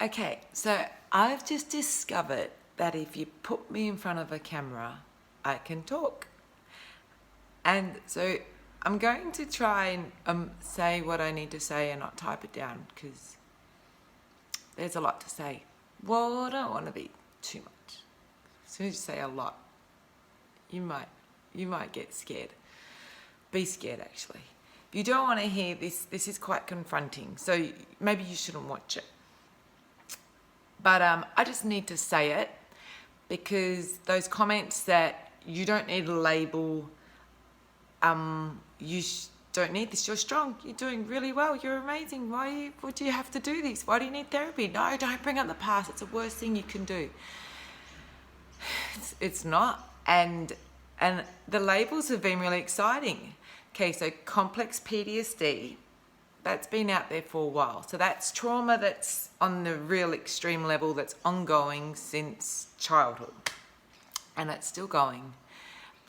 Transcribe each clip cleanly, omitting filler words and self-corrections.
Okay, so I've just discovered that if you put me in front of a camera, I can talk. And so I'm going to try and say what I need to say and not type it down because there's a lot to say. Well, I don't want to be too much. As soon as you say a lot, you might get scared. Be scared, actually. If you don't want to hear this is quite confronting, so maybe you shouldn't watch it. But I just need to say it because those comments that you don't need a label, you don't need this, you're strong, you're doing really well, you're amazing, why would you have to do this? Why do you need therapy? No, don't bring up the past, it's the worst thing you can do. It's not. And the labels have been really exciting. Okay, so complex PTSD, that's been out there for a while. So that's trauma that's on the real extreme level that's ongoing since childhood. And it's still going.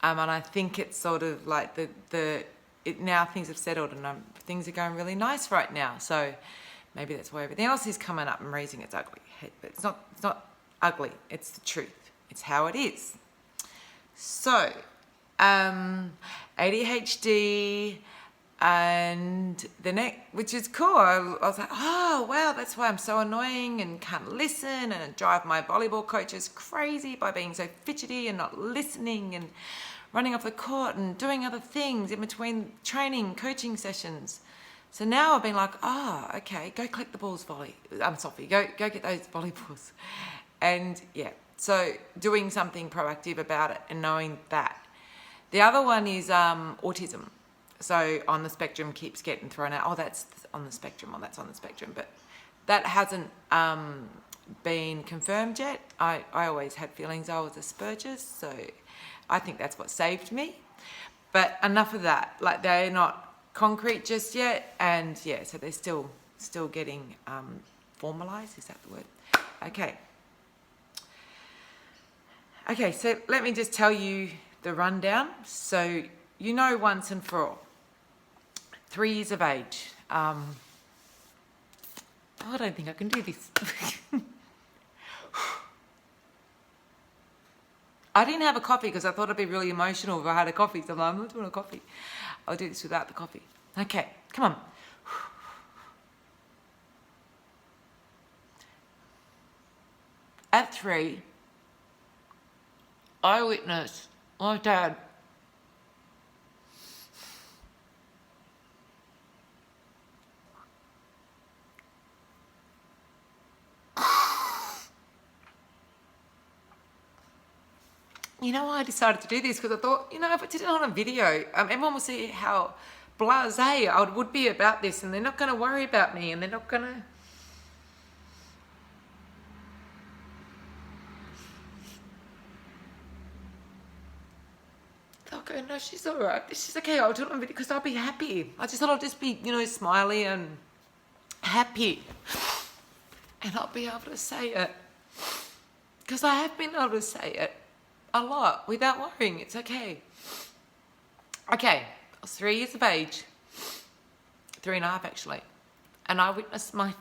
And I think it's sort of like now things have settled and things are going really nice right now. So maybe that's why everything else is coming up and raising its ugly head. But it's not ugly, it's the truth. It's how it is. So, ADHD and the next, which is cool. I was like, oh wow, that's why I'm so annoying and can't listen and drive my volleyball coaches crazy by being so fidgety and not listening and running off the court and doing other things in between training, coaching sessions. So now I've been like, oh, okay, go collect the balls, Sophie, go get those volleyballs. And yeah, so doing something proactive about it and knowing that. The other one is autism. So on the spectrum keeps getting thrown out. Oh, that's on the spectrum. Oh, that's on the spectrum. But that hasn't been confirmed yet. I always had feelings I was Asperger's, so I think that's what saved me. But enough of that. Like, they're not concrete just yet. And yeah, so they're still getting formalized. Is that the word? Okay, so let me just tell you the rundown. So you know once and for all. 3 years of age. I don't think I can do this. I didn't have a coffee because I thought it'd be really emotional if I had a coffee. So I'm like, I'm not doing a coffee. I'll do this without the coffee. Okay, come on. At 3, I witnessed my dad You know why I decided to do this? Because I thought, if I did it on a video, everyone will see how blasé I would be about this, and they're not going to worry about me, and they're not going to... They'll go, no, she's all right. She's okay. I'll do it on video because I'll be happy. I just thought I'll just be, smiley and happy. And I'll be able to say it. Because I have been able to say it a lot without worrying. It's okay. Okay, I was 3 years of age. 3.5 actually. And I witnessed my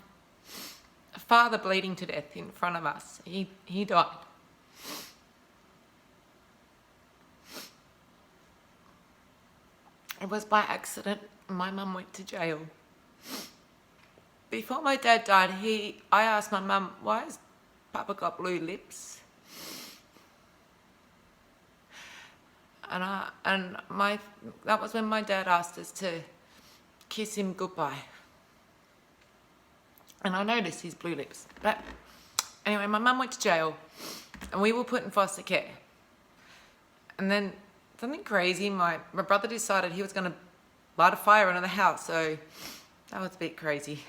father bleeding to death in front of us. He died. It was by accident. My mum went to jail. Before my dad died, I asked my mum, why has Papa got blue lips? And that was when my dad asked us to kiss him goodbye. And I noticed his blue lips. But anyway, my mum went to jail and we were put in foster care. And then something crazy, my brother decided he was going to light a fire under the house. So that was a bit crazy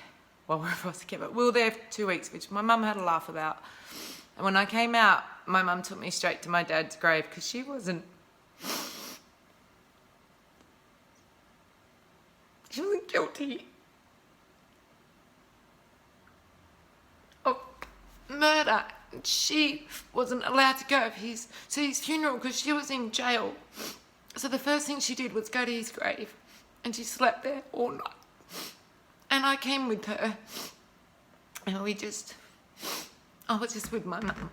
while we were in foster care. But we were there for 2 weeks, which my mum had a laugh about. And when I came out, my mum took me straight to my dad's grave because she wasn't guilty of murder. She wasn't allowed to go to his funeral because she was in jail. So the first thing she did was go to his grave, and she slept there all night. And I came with her, and we just I was just with my mum.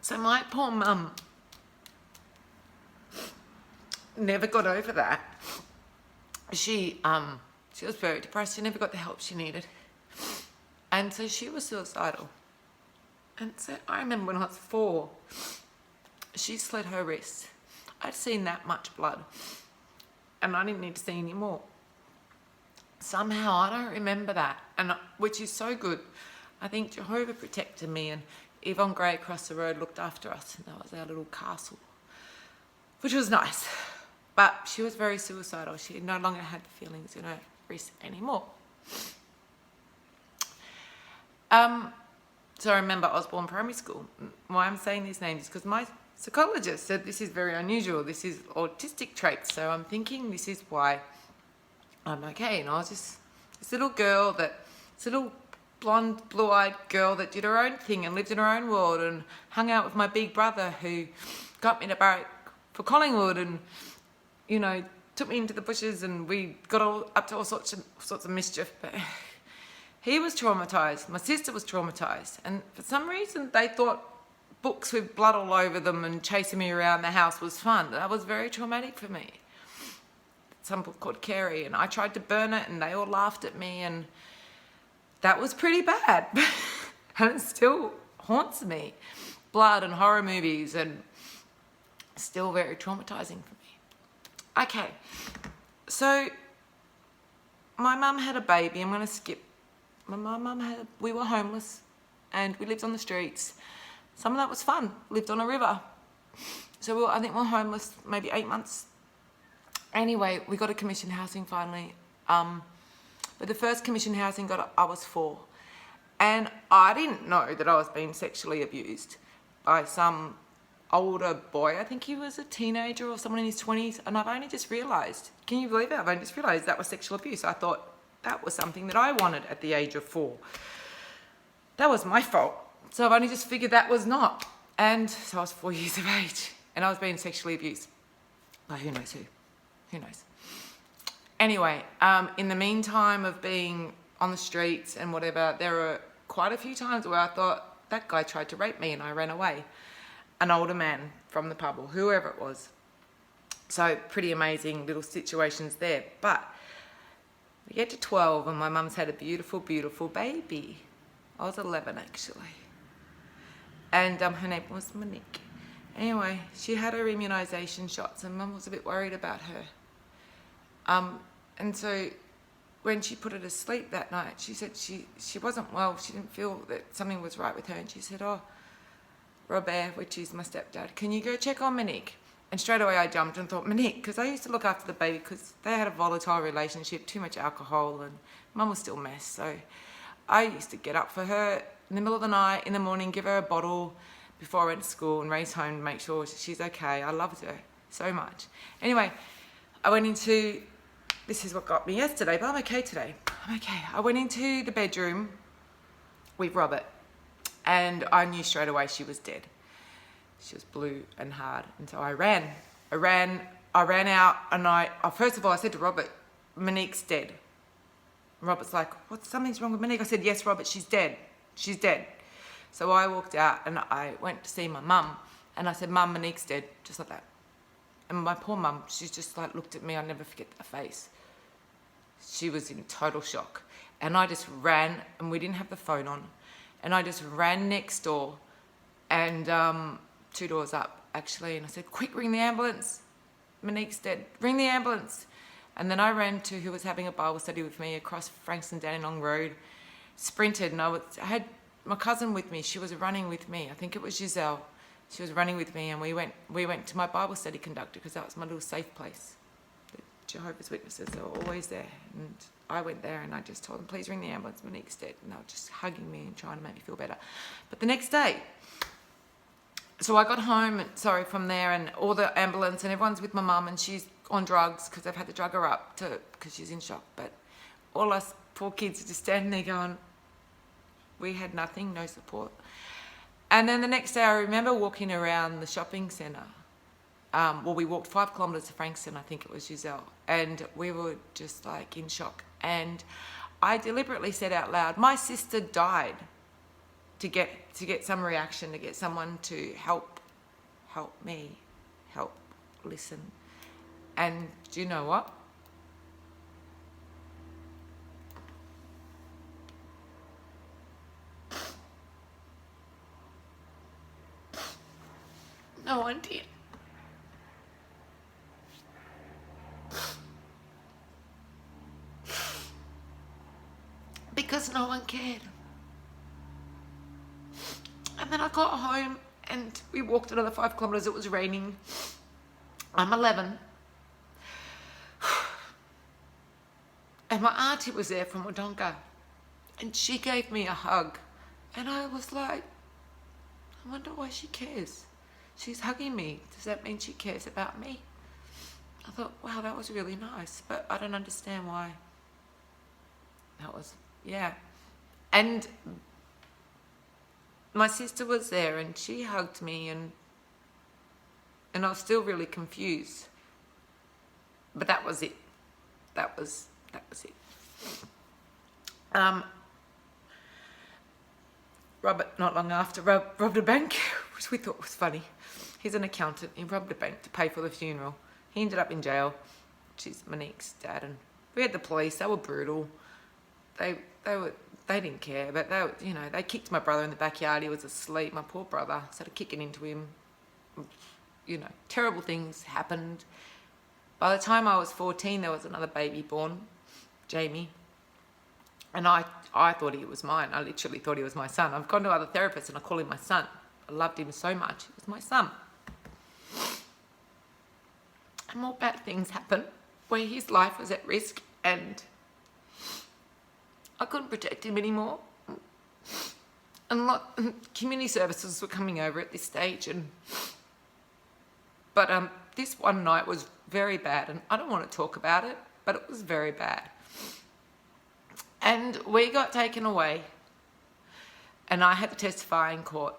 So my poor mum never got over that. She was very depressed. She never got the help she needed. And so she was suicidal. And so I remember when I was 4, she slit her wrist. I'd seen that much blood. And I didn't need to see any more. Somehow I don't remember that, and which is so good. I think Jehovah protected me, and Yvonne Gray across the road looked after us, and that was our little castle, which was nice. But she was very suicidal. She no longer had the feelings in her wrist anymore. So I remember Osborne Primary School. Why I'm saying these names is because my psychologist said this is very unusual. This is autistic traits. So I'm thinking this is why I'm okay. And I was just this little girl this little blonde, blue-eyed girl that did her own thing and lived in her own world and hung out with my big brother who got me to barrack for Collingwood and, you know, took me into the bushes, and we got all up to all sorts of mischief. But he was traumatised. My sister was traumatised. And for some reason they thought books with blood all over them and chasing me around the house was fun. That was very traumatic for me. Some book called Carrie, and I tried to burn it and they all laughed at me, and that was pretty bad. And it still haunts me. Blood and horror movies, and still very traumatising for me. Okay, so my mum had a baby. I'm going to skip. We were homeless and we lived on the streets. Some of that was fun. Lived on a river. So I think we were homeless maybe 8 months. Anyway, we got a commissioned housing finally. But the first commissioned housing I was 4. And I didn't know that I was being sexually abused by some older boy. I think he was a teenager or someone in his 20s. And I've only just realised, can you believe it? I've only just realised that was sexual abuse. I thought that was something that I wanted at the age of 4. That was my fault. So I've only just figured that was not. And so I was 4 years of age and I was being sexually abused by who knows who. Who knows? Anyway, in the meantime of being on the streets and whatever, there were quite a few times where I thought that guy tried to rape me and I ran away. An older man from the pub or whoever it was. So pretty amazing little situations there. But we get to 12 and my mum's had a beautiful, beautiful baby. I was 11 actually. And her name was Monique. Anyway, she had her immunisation shots and Mum was a bit worried about her. And so when she put her to sleep that night, she said she wasn't well. She didn't feel that something was right with her. And she said, oh, Robert, which is my stepdad, can you go check on Monique? And straight away I jumped and thought, Monique, because I used to look after the baby because they had a volatile relationship, too much alcohol, and Mum was still a mess. So I used to get up for her in the middle of the night, in the morning, give her a bottle before I went to school and race home to make sure she's okay. I loved her so much. Anyway, I went into, this is what got me yesterday, but I'm okay today. I'm okay. I went into the bedroom with Robert and I knew straight away she was dead. She was blue and hard. And so I ran out and first of all, I said to Robert, Monique's dead. And Robert's like, something's wrong with Monique? I said, yes, Robert, she's dead. She's dead. So I walked out and I went to see my mum and I said, Mum, Monique's dead, just like that. And my poor mum, she's just like looked at me, I'll never forget that face. She was in total shock. And I just ran, and we didn't have the phone on, and I just ran next door and 2 doors up actually, and I said, quick, ring the ambulance. Monique's dead, ring the ambulance. And then I ran to who was having a Bible study with me across Frankston Dandenong Road, sprinted, and I had my cousin with me. She was running with me. I think it was Giselle. She was running with me, and we went to my Bible study conductor because that was my little safe place. The Jehovah's Witnesses, they were always there. And I went there and I just told them, please ring the ambulance, Monique's dead. And they were just hugging me and trying to make me feel better. But the next day, so I got home, from there, and all the ambulance and everyone's with my mum, and she's on drugs because they've had to drug her up because she's in shock. But all us poor kids are just standing there going, we had nothing, no support. And then the next day I remember walking around the shopping centre we walked 5 kilometres to Frankston, I think it was Giselle, and we were just like in shock. And I deliberately said out loud, my sister died to get some reaction, to get someone to help me, help listen. And do you know what? No one did. Because no one cared. And then I got home and we walked another 5 kilometres. It was raining. I'm 11. And my auntie was there from Wodonga. And she gave me a hug. And I was like, I wonder why she cares. She's hugging me. Does that mean she cares about me? I thought, wow, that was really nice. But I don't understand why. That was, yeah. And my sister was there and she hugged me, and I was still really confused. But that was it. That was it. Robert, not long after, robbed a bank, which we thought was funny. He's an accountant. He robbed a bank to pay for the funeral. He ended up in jail. She's Monique's dad, and we had the police. They were brutal. They didn't care, but they kicked my brother in the backyard. He was asleep. My poor brother started kicking into him. Terrible things happened. By the time I was 14, there was another baby born, Jamie. And I thought he was mine. I literally thought he was my son. I've gone to other therapists and I call him my son. I loved him so much. He was my son. And more bad things happened where his life was at risk and I couldn't protect him anymore. And community services were coming over at this stage. But this one night was very bad, and I don't want to talk about it, but it was very bad. And we got taken away, and I had to testify in court.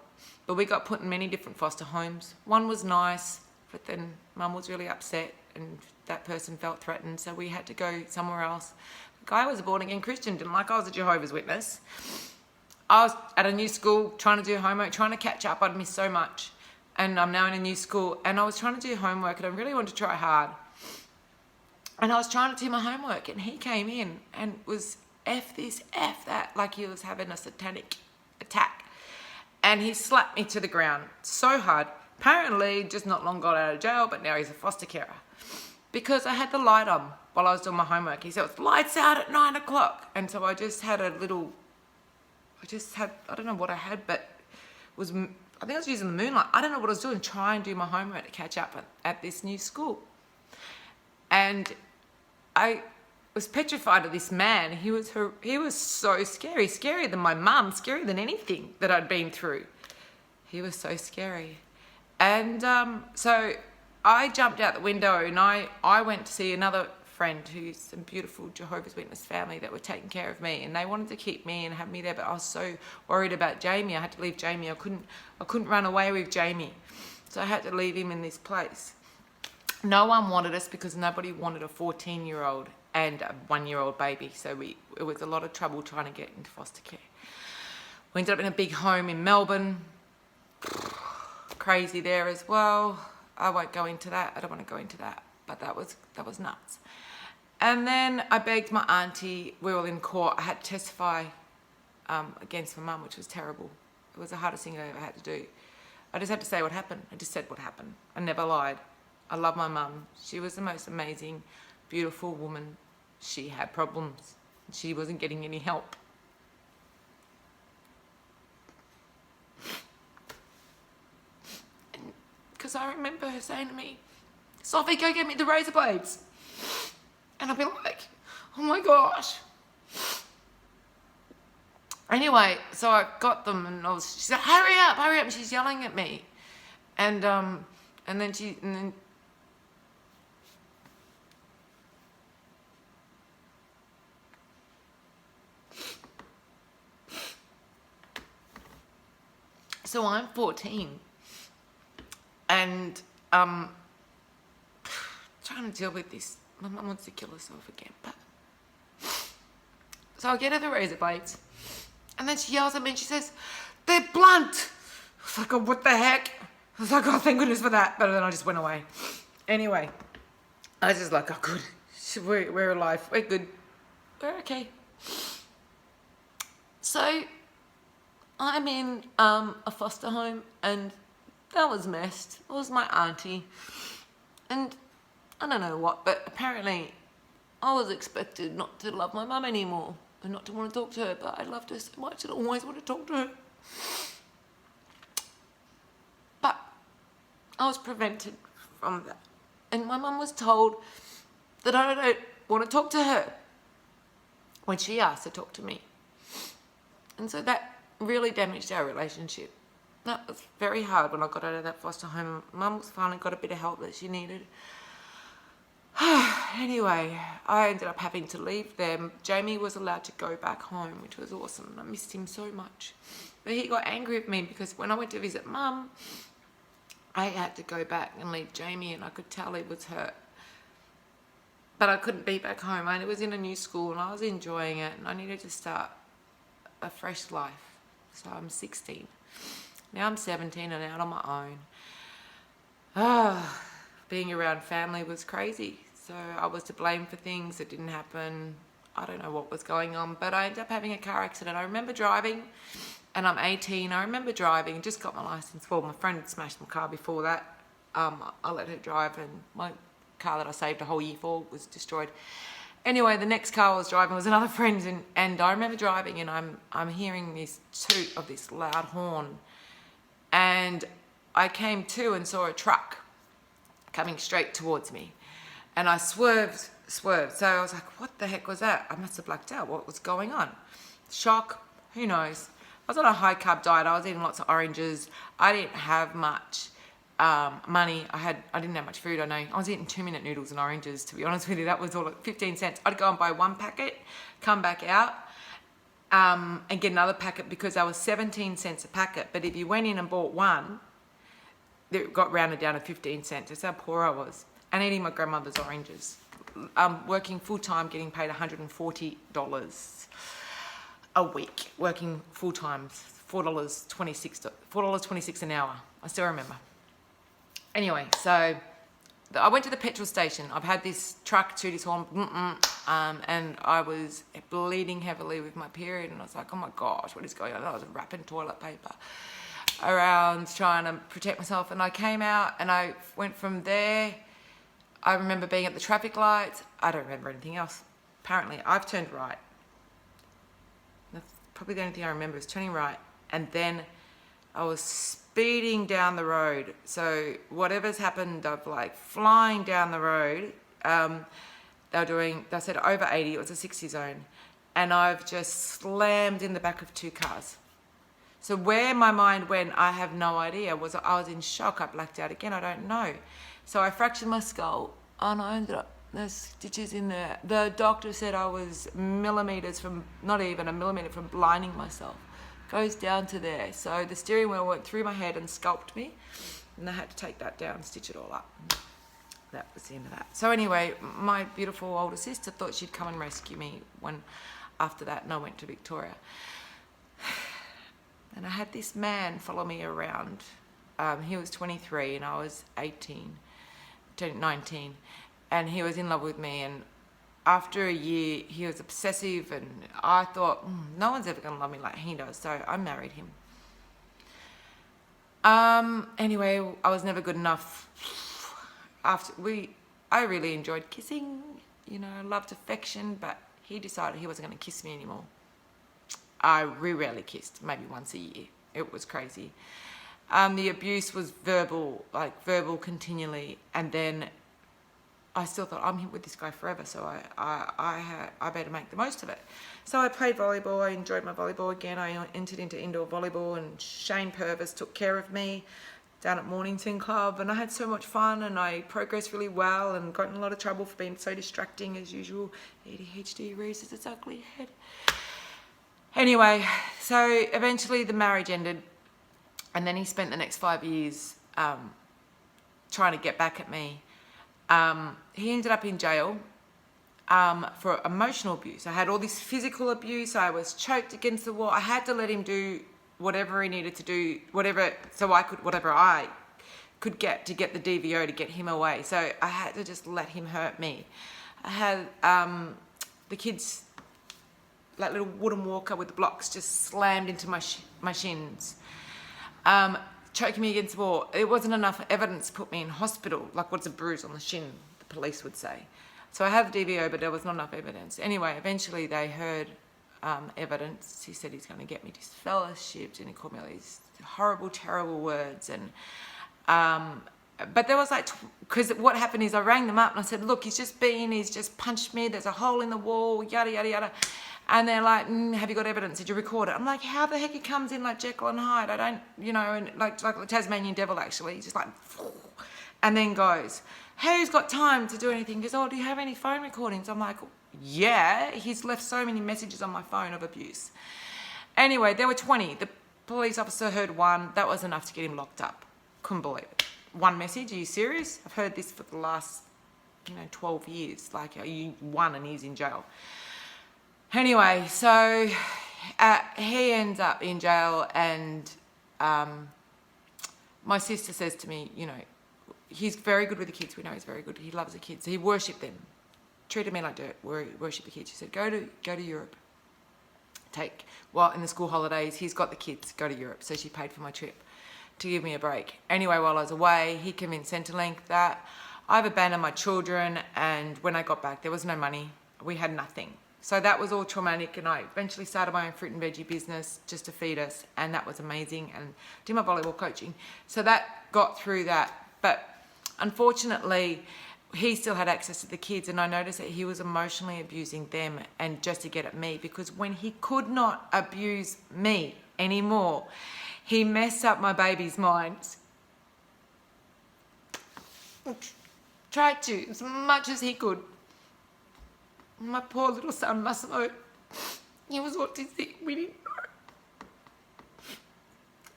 But we got put in many different foster homes. One was nice, but then Mum was really upset, and that person felt threatened, so we had to go somewhere else. The guy was a born-again Christian, didn't like I was a Jehovah's Witness. I was at a new school, trying to do homework, trying to catch up. I'd missed so much. And I'm now in a new school, and I was trying to do homework, and I really wanted to try hard. And I was trying to do my homework, and he came in and was F this, F that, like he was having a satanic attack. And he slapped me to the ground so hard. Apparently, just not long got out of jail, but now he's a foster carer. Because I had the light on while I was doing my homework. He said, it's lights out at 9 o'clock. And so I just had I don't know what I had, but I think I was using the moonlight. I don't know what I was doing, trying to do my homework to catch up at this new school. And I was petrified of this man. He was so scary, scarier than my mum, scarier than anything that I'd been through. He was so scary. And so I jumped out the window and I went to see another friend who's some beautiful Jehovah's Witness family that were taking care of me, and they wanted to keep me and have me there, but I was so worried about Jamie. I had to leave Jamie. I couldn't run away with Jamie, so I had to leave him in this place. No one wanted us because nobody wanted a 14-year-old and a 1-year-old baby, so it was a lot of trouble trying to get into foster care. We ended up in a big home in Melbourne. Crazy there as well. I won't go into that. I don't want to go into that, but that was nuts. And then I begged my auntie. We were in court. I had to testify against my mum, which was terrible. It was the hardest thing I ever had to do. I just had to say what happened. I just said what happened. I never lied. I love my mum. She was the most amazing, beautiful woman. She had problems. She wasn't getting any help. Because I remember her saying to me, Sophie, go get me the razor blades. And I'd be like, oh my gosh. Anyway, so I got them and she said, hurry up. And she's yelling at me. And then so I'm 14. And trying to deal with this. My mum wants to kill herself again. But so I get her the razor blades, and then she yells at me and she says, "They're blunt." I was like, "Oh, what the heck?" I was like, "Oh, thank goodness for that." But then I just went away. Anyway, I was just like, "Oh, good. We're alive. We're good. We're okay." So I'm in a foster home, and that was messed. It was my auntie. And I don't know what, but apparently I was expected not to love my mum anymore and not to want to talk to her, but I loved her so much and I always want to talk to her. But I was prevented from that. And my mum was told that I don't want to talk to her when she asked to talk to me. And so that really damaged our relationship. That was very hard when I got out of that foster home. Mum finally got a bit of help that she needed. Anyway, I ended up having to leave them. Jamie was allowed to go back home, which was awesome. I missed him so much. But he got angry with me because when I went to visit Mum, I had to go back and leave Jamie, and I could tell he was hurt. But I couldn't be back home. I was in a new school and I was enjoying it, and I needed to start a fresh life. So I'm 16. Now I'm 17 and out on my own. Being around family was crazy. So I was to blame for things that didn't happen. I don't know what was going on, but I ended up having a car accident. I remember driving, and I'm 18. I remember driving, just got my license. Well, my friend had smashed my car before that. I let her drive, and my car that I saved a whole year for was destroyed. Anyway, the next car I was driving was another friend's, and I remember driving, and I'm hearing this toot of this loud horn, and I came to and saw a truck coming straight towards me, and I swerved. So I was like, what the heck was that? I must have blacked out. What was going on? Shock, who knows? I was on a high carb diet. I was eating lots of oranges. I didn't have much money. I didn't have much food. I know I was eating 2-minute noodles and oranges, to be honest with you. That was all at 15 cents. I'd go and buy one packet, come back out, and get another packet because they were 17 cents a packet. But if you went in and bought one, it got rounded down to 15 cents. That's how poor I was. And eating my grandmother's oranges. Working full-time, getting paid $140 a week. Working full-time, $4.26 an hour. I still remember. Anyway, so I went to the petrol station. I've had this truck to this horn, and I was bleeding heavily with my period, and I was like, oh my gosh, what is going on? I was wrapping toilet paper around trying to protect myself, and I came out and I went from there. I remember being at the traffic lights. I don't remember anything else. Apparently, I've turned right. That's probably the only thing I remember is turning right, and then I was speeding down the road. So whatever's happened, I'm like flying down the road. They said over 80, it was a 60 zone. And I've just slammed in the back of 2 cars. So where my mind went, I have no idea. I was in shock. I blacked out again. I don't know. So I fractured my skull, and I ended up, there's stitches in there. The doctor said I was millimeters from, not even a millimeter from blinding myself. Goes down to there. So the steering wheel went through my head and scalped me, and I had to take that down, stitch it all up. That was the end of that. So anyway, my beautiful older sister thought she'd come and rescue me after that, and I went to Victoria. And I had this man follow me around. He was 23 and I was 19, and he was in love with me, and after a year he was obsessive, and I thought, no one's ever going to love me like he does, so I married him. Anyway, I was never good enough. I really enjoyed kissing, I loved affection, but he decided he wasn't going to kiss me anymore. We rarely kissed, maybe once a year. It was crazy. The abuse was verbal continually, and then I still thought, I'm here with this guy forever, so I better make the most of it. So I played volleyball. I enjoyed my volleyball again. I entered into indoor volleyball, and Shane Purvis took care of me down at Mornington Club, and I had so much fun, and I progressed really well and got in a lot of trouble for being so distracting as usual. ADHD raises its ugly head. Anyway, so eventually the marriage ended, and then he spent the next 5 years trying to get back at me. He ended up in jail for emotional abuse. I had all this physical abuse. I was choked against the wall. I had to let him do whatever he needed to do, whatever I could get to get the DVO to get him away. So I had to just let him hurt me. I had the kids, like little wooden walker with the blocks just slammed into my shins, choking me against the wall. It wasn't enough evidence to put me in hospital. Like, what's a bruise on the shin, the police would say. So I have the DVO, but there was not enough evidence. Anyway, eventually they heard evidence. He said he's going to get me disfellowshipped, and he called me all these horrible, terrible words. And but there was like, because what happened is I rang them up and I said, look, he's just punched me. There's a hole in the wall, yada, yada, yada. And they're like, have you got evidence? Did you record it? I'm like, how the heck he comes in like Jekyll and Hyde? I don't, and like the Tasmanian devil, actually. He's just like, and then goes, who's got time to do anything? He goes, oh, do you have any phone recordings? I'm like, yeah. He's left so many messages on my phone of abuse. Anyway, there were 20. The police officer heard one. That was enough to get him locked up. Couldn't believe it. One message, are you serious? I've heard this for the last, 12 years. Like, you won and he's in jail. Anyway, so he ends up in jail, and my sister says to me, he's very good with the kids. We know he's very good. He loves the kids. He worshipped them. Treated me like dirt. Worshipped the kids. She said, go to Europe. In the school holidays, he's got the kids. Go to Europe. So she paid for my trip to give me a break. Anyway, while I was away, he convinced Centrelink that I've abandoned my children, and when I got back, there was no money. We had nothing. So that was all traumatic, and I eventually started my own fruit and veggie business just to feed us, and that was amazing, and did my volleyball coaching. So that got through that. But unfortunately, he still had access to the kids, and I noticed that he was emotionally abusing them, and just to get at me, because when he could not abuse me anymore, he messed up my baby's minds. Tried to, as much as he could. My poor little son, Massimo, he was autistic. We didn't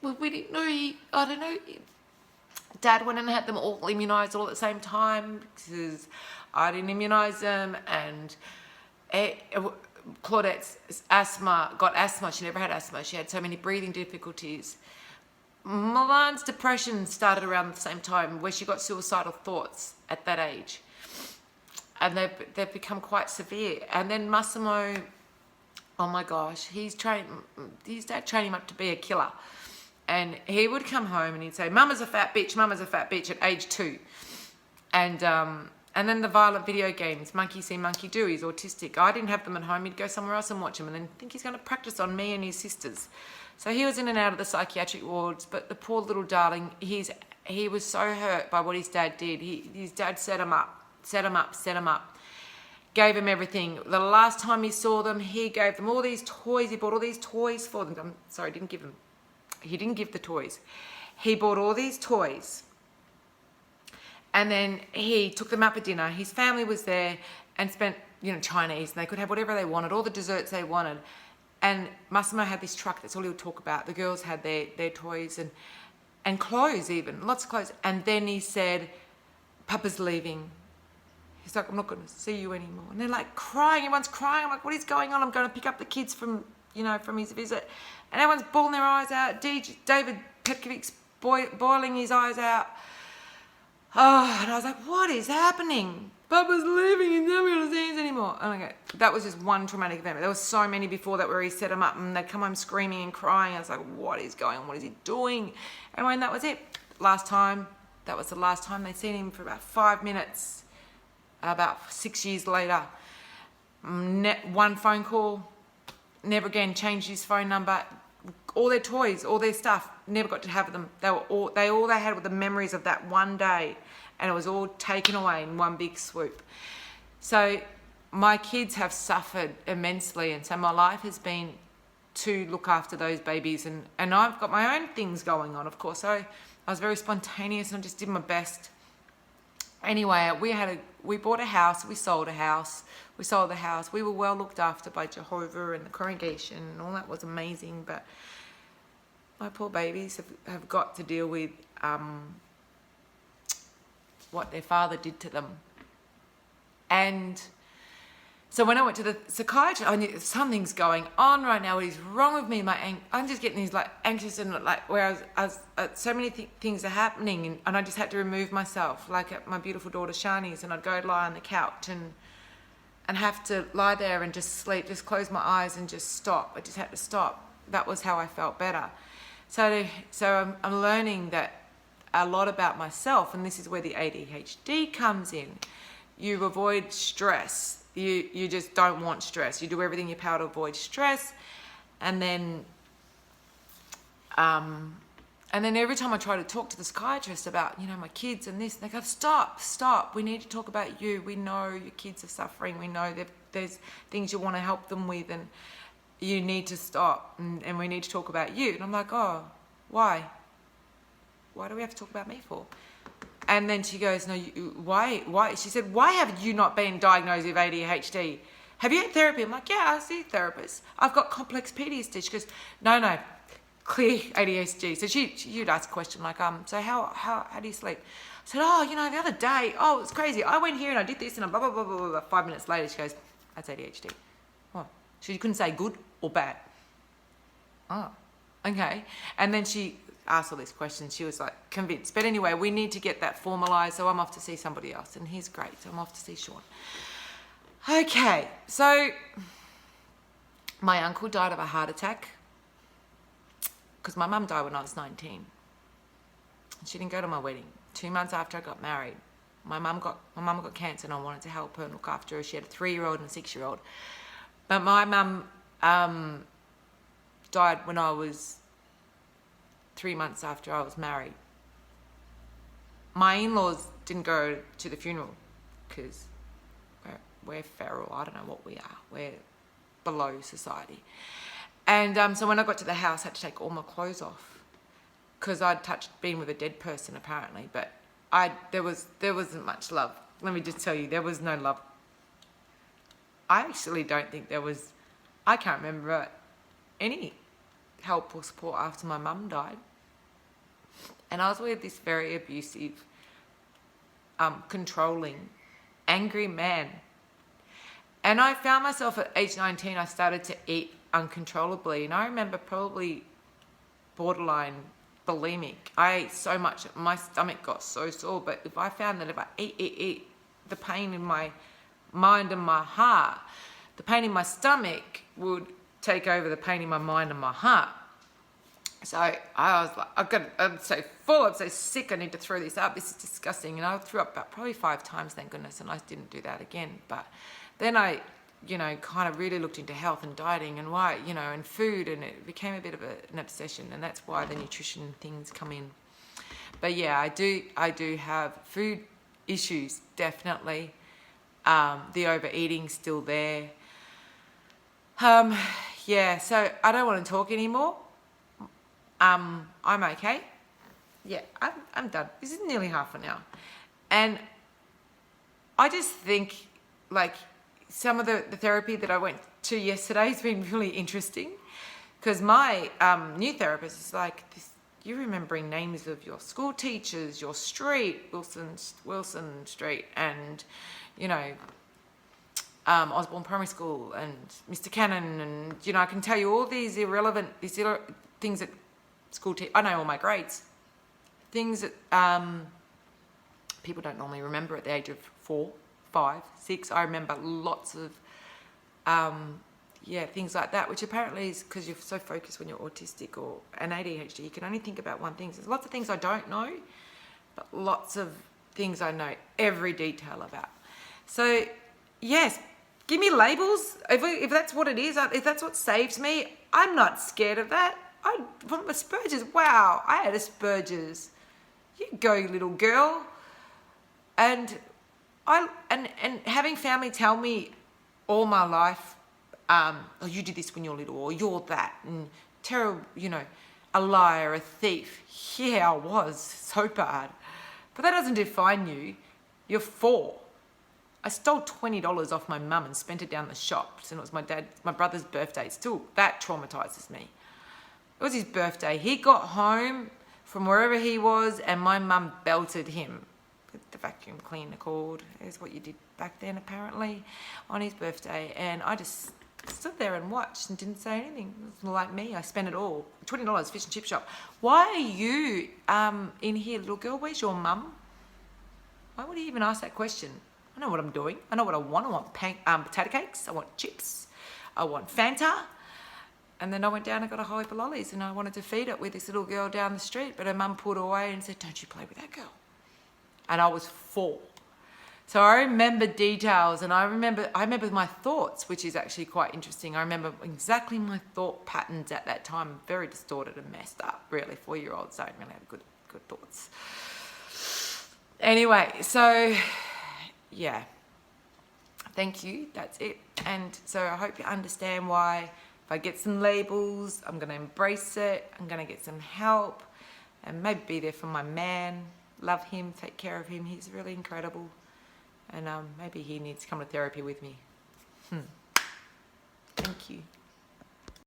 know. We didn't know. Dad went and had them all immunised all at the same time because I didn't immunise them. And Claudette's got asthma. She never had asthma. She had so many breathing difficulties. Milan's depression started around the same time, where she got suicidal thoughts at that age. And they've become quite severe. And then Massimo, oh my gosh, his dad trained him up to be a killer. And he would come home and he'd say, Mama's a fat bitch at age 2. And then the violent video games, monkey see, monkey do. He's autistic. I didn't have them at home. He'd go somewhere else and watch them, and then think he's going to practice on me and his sisters. So he was in and out of the psychiatric wards. But the poor little darling, he was so hurt by what his dad did. His dad set him up, gave him everything. The last time he saw them, he gave them all these toys. He bought all these toys for them. I'm sorry, he didn't give the toys. He bought all these toys. And then he took them out for dinner. His family was there and spent, Chinese, and they could have whatever they wanted, all the desserts they wanted. And Massimo had this truck, that's all he would talk about. The girls had their toys and clothes even, lots of clothes. And then he said, Papa's leaving. He's like, I'm not going to see you anymore. And they're like crying, everyone's crying. I'm like, what is going on? I'm going to pick up the kids from his visit. And everyone's bawling their eyes out. David Petkovic's boiling his eyes out. Oh, and I was like, what is happening? Papa's leaving, he's never going to see us anymore. Oh my God, that was just one traumatic event. There was so many before that where he set him up and they'd come home screaming and crying. I was like, what is going on? What is he doing? And when that was it, that was the last time they'd seen him for about 5 minutes, about 6 years later. One phone call, never again changed his phone number. All their toys, all their stuff, never got to have them. All they had were the memories of that one day, and it was all taken away in one big swoop. So my kids have suffered immensely, and so my life has been to look after those babies, and I've got my own things going on, of course. So I was very spontaneous and I just did my best. Anyway, we bought a house, we sold the house. We were well looked after by Jehovah and the congregation, and all that was amazing. But my poor babies have got to deal with what their father did to them. And so when I went to the psychiatrist, I knew something's going on right now. What is wrong with me? I'm just getting these like anxious and like where so many things are happening, and I just had to remove myself, like at my beautiful daughter Shani's, and I'd go lie on the couch and have to lie there and just sleep, just close my eyes and just stop. I just had to stop. That was how I felt better. So I'm learning that a lot about myself, and this is where the ADHD comes in. You avoid stress. You just don't want stress. You do everything in your power to avoid stress, and then every time I try to talk to the psychiatrist about, my kids and this, they go, stop. We need to talk about you. We know your kids are suffering. We know that there's things you want to help them with, and you need to stop, and we need to talk about you. And I'm like, oh, why? Why do we have to talk about me for? And then she goes, no, why? She said, why have you not been diagnosed with ADHD? Have you had therapy? I'm like, yeah, I see therapists. I've got complex PTSD. She goes, no, clear ADHD. So she'd ask a question like, so how do you sleep? I said, the other day, it's crazy. I went here and I did this and blah, blah, blah, blah, blah. 5 minutes later, she goes, that's ADHD. What? She couldn't say good or bad. Oh, okay. And then she asked all these questions. She was like convinced. But anyway, we need to get that formalized. So I'm off to see somebody else, and he's great. So I'm off to see Sean. Okay, so my uncle died of a heart attack because my mum died when I was 19. She didn't go to my wedding. 2 months after I got married, my mum got cancer, and I wanted to help her and look after her. She had a 3-year-old and a 6-year-old. But my mum died when I was 3 months after I was married. My in-laws didn't go to the funeral because we're feral. I don't know what we are. We're below society. And so when I got to the house, I had to take all my clothes off because I'd been with a dead person apparently. But there wasn't much love. Let me just tell you, there was no love. I actually don't think there was. I can't remember any help or support after my mum died. And I was with this very abusive, controlling, angry man. And I found myself at age 19, I started to eat uncontrollably. And I remember probably borderline bulimic. I ate so much, my stomach got so sore. But if I found that if I eat, the pain in my mind and my heart, the pain in my stomach would take over the pain in my mind and my heart. So I was like, I'm so full, I'm so sick, I need to throw this up, this is disgusting. And I threw up about probably 5 times, thank goodness, and I didn't do that again. But then I, kind of really looked into health and dieting and why, and food, and it became a bit of an obsession, and that's why the nutrition things come in. But yeah, I do have food issues, definitely. The overeating's still there. Yeah, so I don't want to talk anymore. I'm okay. Yeah, I'm done. This is nearly half an hour. And I just think, like, some of the therapy that I went to yesterday has been really interesting because my new therapist is like, you're remembering names of your school teachers, your street, Wilson Street, and, Osborne Primary School, and Mr. Cannon, and, I can tell you all these things that I know all my grades. Things that people don't normally remember at the age of 4, 5, 6. I remember lots of, things like that, which apparently is because you're so focused when you're autistic or an ADHD. You can only think about one thing. So there's lots of things I don't know, but lots of things I know every detail about. So, yes, give me labels. If that's what it is, if that's what saves me, I'm not scared of that. From Asperger's, wow, I had Asperger's. You go, little girl. And having family tell me all my life, you did this when you're little, or you're that, and terrible, a liar, a thief. Yeah, I was so bad. But that doesn't define you. You're 4. I stole $20 off my mum and spent it down the shops, and it was my brother's birthday. Still, that traumatizes me. It was his birthday. He got home from wherever he was, and my mum belted him with the vacuum cleaner cord, is what you did back then apparently, on his birthday. And I just stood there and watched and didn't say anything. It was like me, I spent it all. $20, fish and chip shop. Why are you in here, little girl? Where's your mum? Why would he even ask that question? I know what I'm doing. I know what I want. I want potato cakes. I want chips. I want Fanta. And then I went down and got a whole heap of lollies, and I wanted to feed it with this little girl down the street, but her mum pulled away and said, don't you play with that girl. And I was 4. So I remember details, and I remember my thoughts, which is actually quite interesting. I remember exactly my thought patterns at that time, very distorted and messed up. Really, 4-year-olds don't really have good thoughts. Anyway, so yeah, thank you. That's it. And so I hope you understand why. If I get some labels, I'm going to embrace it. I'm going to get some help and maybe be there for my man. Love him, take care of him. He's really incredible. And maybe he needs to come to therapy with me. Thank you.